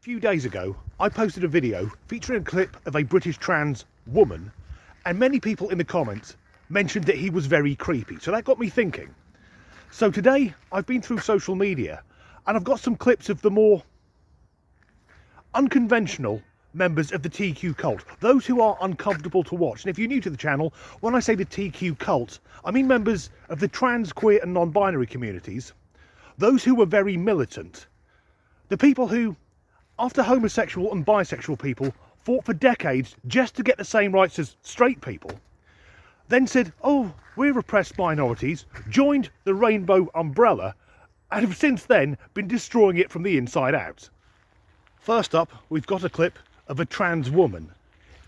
few days ago, I posted a video featuring a clip of a British trans woman, and many people in the comments mentioned that he was very creepy. So that got me thinking. So today, I've been through social media, and I've got some clips of the more unconventional members of the TQ cult, those who are uncomfortable to watch. And if you're new to the channel, when I say the TQ cult, I mean members of the trans, queer and non-binary communities, those who were very militant, the people who, after homosexual and bisexual people fought for decades just to get the same rights as straight people, then said, oh, we're oppressed minorities, joined the rainbow umbrella, and have since then been destroying it from the inside out. First up, we've got a clip of a trans woman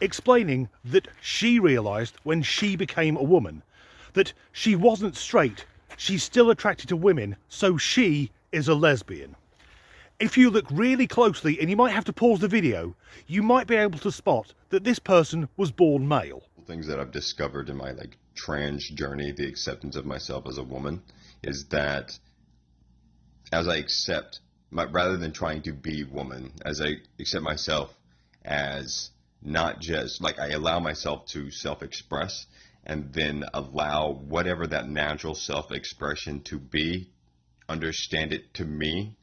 explaining that she realised when she became a woman that she wasn't straight, she's still attracted to women, so she is a lesbian. If you look really closely, and you might have to pause the video, you might be able to spot that this person was born male. Things that I've discovered in my trans journey, the acceptance of myself as a woman, is that as I accept rather than trying to be woman, as I accept myself as not just I allow myself to self-express, and then allow whatever that natural self-expression to be, understand it to me,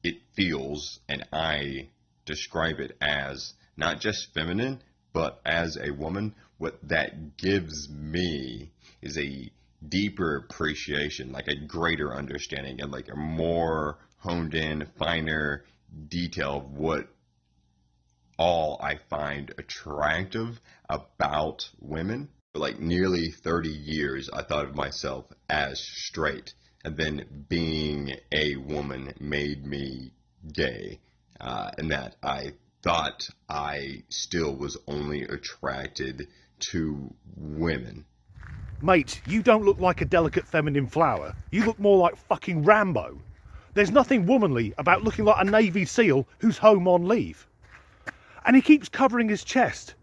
it feels, and I describe it as not just feminine, but as a woman. What that gives me is a deeper appreciation, a greater understanding, and a more honed in, finer detail of what all I find attractive about women. For nearly 30 years, I thought of myself as straight, and then being a woman made me gay, and that I thought I still was only attracted to women. Mate, you don't look like a delicate feminine flower. You look more like fucking Rambo. There's nothing womanly about looking like a Navy SEAL who's home on leave. And he keeps covering his chest.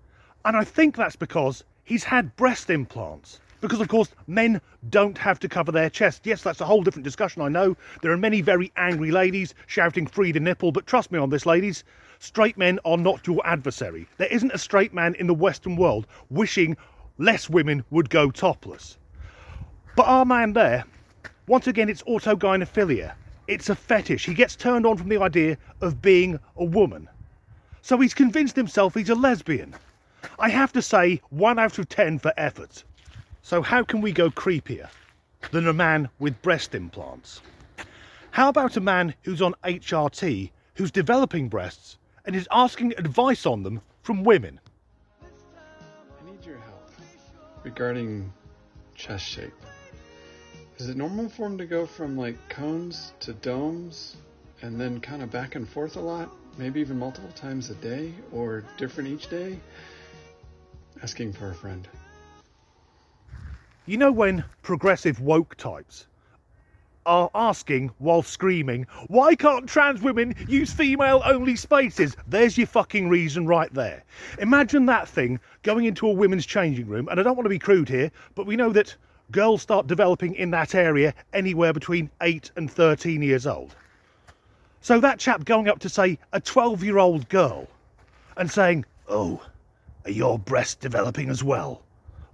And I think that's because he's had breast implants. Because, of course, men don't have to cover their chest. Yes, that's a whole different discussion, I know. There are many very angry ladies shouting free the nipple, but trust me on this, ladies, straight men are not your adversary. There isn't a straight man in the Western world wishing less women would go topless. But our man there, once again, it's autogynephilia. It's a fetish. He gets turned on from the idea of being a woman. So he's convinced himself he's a lesbian. I have to say, 1 out of 10 for effort. So how can we go creepier than a man with breast implants? How about a man who's on HRT, who's developing breasts, and is asking advice on them from women? I need your help regarding chest shape. Is it normal for them to go from cones to domes and then kind of back and forth a lot? Maybe even multiple times a day, or different each day? Asking for a friend. You know when progressive woke types are asking while screaming, why can't trans women use female-only spaces? There's your fucking reason right there. Imagine that thing going into a women's changing room, and I don't want to be crude here, but we know that girls start developing in that area anywhere between 8 and 13 years old. So that chap going up to, say, a 12-year-old girl and saying, oh, are your breasts developing as well?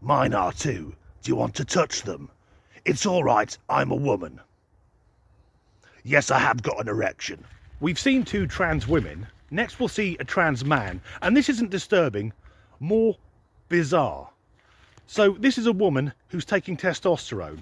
Mine are too. Do you want to touch them? It's all right, I'm a woman. Yes, I have got an erection. We've seen 2 trans women. Next we'll see a trans man. And this isn't disturbing, more bizarre. So this is a woman who's taking testosterone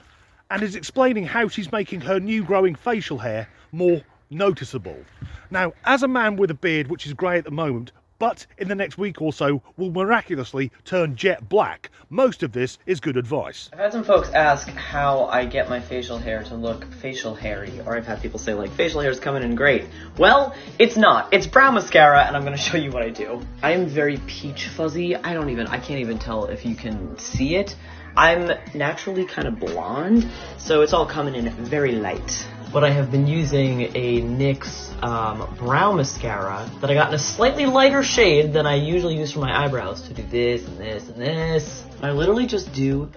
and is explaining how she's making her new growing facial hair more noticeable. Now, as a man with a beard, which is grey at the moment, but in the next week or so will miraculously turn jet black, most of this is good advice. I've had some folks ask how I get my facial hair to look facial hairy, or I've had people say facial hair is coming in great. Well, it's not. It's brow mascara, and I'm going to show you what I do. I am very peach fuzzy. I can't even tell if you can see it. I'm naturally kind of blonde, so it's all coming in very light. But I have been using a NYX brow mascara that I got in a slightly lighter shade than I usually use for my eyebrows to do this and this and this. I literally just do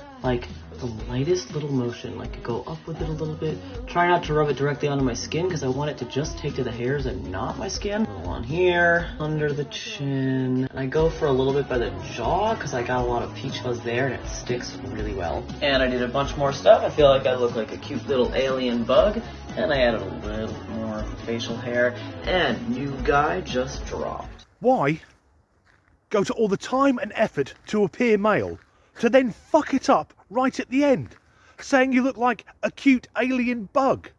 the lightest little motion, like go up with it a little bit. Try not to rub it directly onto my skin because I want it to just take to the hairs and not my skin. A little on here, under the chin. And I go for a little bit by the jaw because I got a lot of peach fuzz there and it sticks really well. And I did a bunch more stuff. I feel like I look like a cute little alien bug. And I added a little more facial hair. And new guy just dropped. Why go to all the time and effort to appear male, to then fuck it up right at the end, saying you look like a cute alien bug?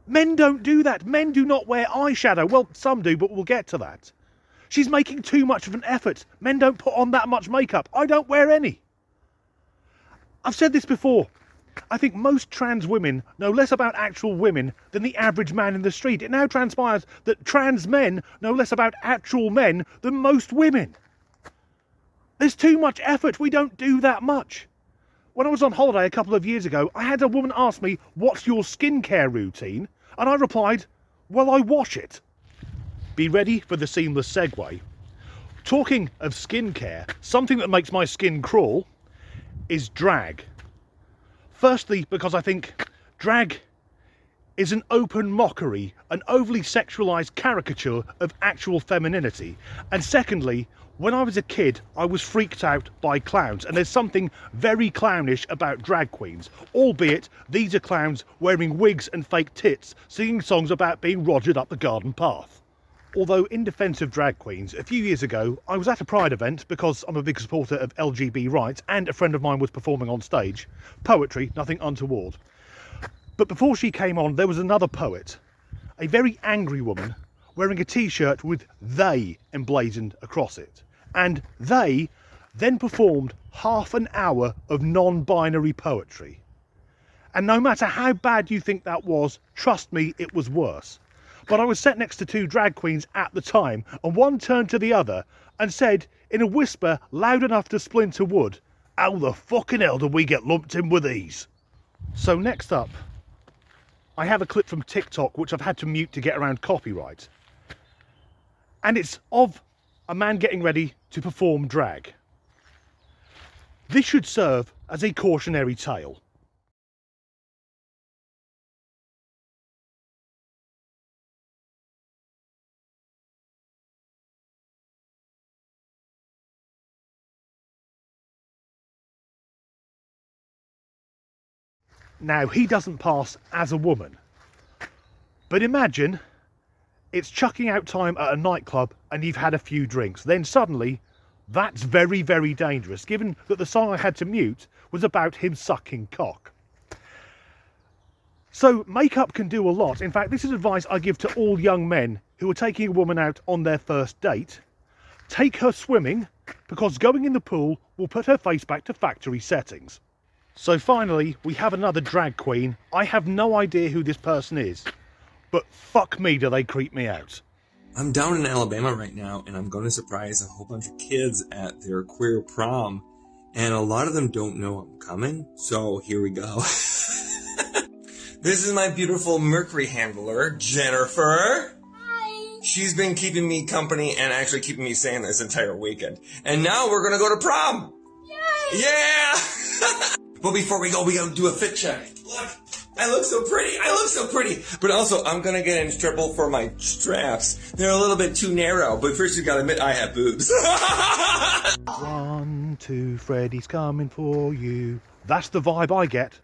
Men don't do that. Men do not wear eyeshadow. Well, some do, but we'll get to that. She's making too much of an effort. Men don't put on that much makeup. I don't wear any. I've said this before. I think most trans women know less about actual women than the average man in the street. It now transpires that trans men know less about actual men than most women. There's too much effort. We don't do that much. When I was on holiday a couple of years ago, I had a woman ask me, "What's your skincare routine?" And I replied, "Well, I wash it." Be ready for the seamless segue. Talking of skincare, something that makes my skin crawl is drag. Firstly, because I think drag is an open mockery, an overly sexualised caricature of actual femininity. And secondly, when I was a kid, I was freaked out by clowns, and there's something very clownish about drag queens, albeit these are clowns wearing wigs and fake tits, singing songs about being rogered up the garden path. Although, in defence of drag queens, a few years ago I was at a Pride event because I'm a big supporter of LGBT rights and a friend of mine was performing on stage. Poetry, nothing untoward. But before she came on, there was another poet, a very angry woman, wearing a t-shirt with "they" emblazoned across it. And they then performed half an hour of non-binary poetry. And no matter how bad you think that was, trust me, it was worse. But I was sat next to two drag queens at the time, and one turned to the other and said, in a whisper loud enough to splinter wood, "How the fucking hell do we get lumped in with these?" So next up, I have a clip from TikTok which I've had to mute to get around copyright. And it's of a man getting ready to perform drag. This should serve as a cautionary tale. Now, he doesn't pass as a woman, but imagine it's chucking out time at a nightclub and you've had a few drinks. Then suddenly, that's very, very dangerous, given that the song I had to mute was about him sucking cock. So makeup can do a lot. In fact, this is advice I give to all young men who are taking a woman out on their first date. Take her swimming, because going in the pool will put her face back to factory settings. So finally, we have another drag queen. I have no idea who this person is, but fuck me, do they creep me out. I'm down in Alabama right now, and I'm going to surprise a whole bunch of kids at their queer prom, and a lot of them don't know I'm coming, so here we go. This is my beautiful Mercury handler, Jennifer. Hi. She's been keeping me company and actually keeping me sane this entire weekend. And now we're going to go to prom. Yay! Yeah! But before we go, we gotta do a fit check. Look, I look so pretty. I look so pretty. But also, I'm gonna get in trouble for my straps. They're a little bit too narrow. But first, you gotta admit I have boobs. 1, 2, Freddy's coming for you. That's the vibe I get.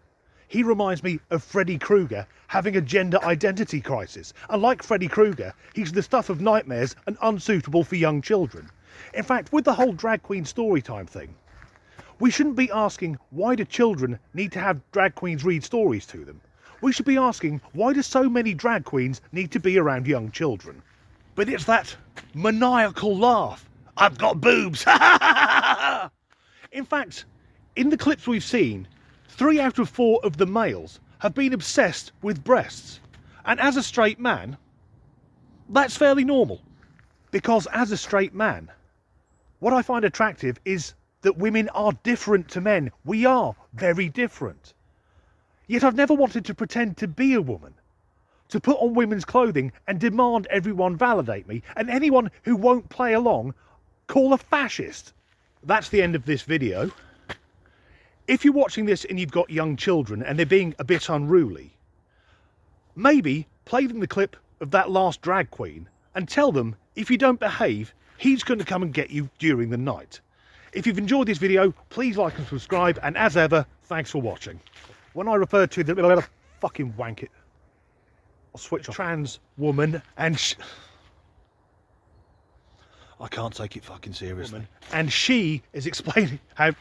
He reminds me of Freddy Krueger having a gender identity crisis. And like Freddy Krueger, he's the stuff of nightmares and unsuitable for young children. In fact, with the whole drag queen story time thing, we shouldn't be asking, why do children need to have drag queens read stories to them? We should be asking, why do so many drag queens need to be around young children? But it's that maniacal laugh. I've got boobs. In fact, in the clips we've seen, 3 out of 4 of the males have been obsessed with breasts. And as a straight man, that's fairly normal. Because as a straight man, what I find attractive is that women are different to men. We are very different. Yet I've never wanted to pretend to be a woman, to put on women's clothing and demand everyone validate me, and anyone who won't play along, call a fascist. That's the end of this video. If you're watching this and you've got young children and they're being a bit unruly, maybe play them the clip of that last drag queen and tell them if you don't behave, he's going to come and get you during the night. If you've enjoyed this video, please like and subscribe, and as ever, thanks for watching. When I refer to the fucking wank it, I'll switch off. Trans woman and I can't take it fucking seriously. And she is explaining how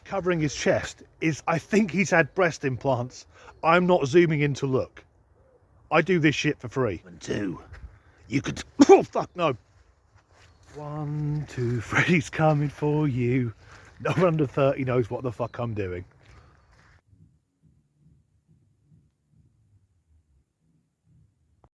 covering his chest is, I think he's had breast implants. I'm not zooming in to look. I do this shit for free. 1, 2. You could. Oh fuck no. 1, 2, Freddy's coming for you. No one under 30 knows what the fuck I'm doing.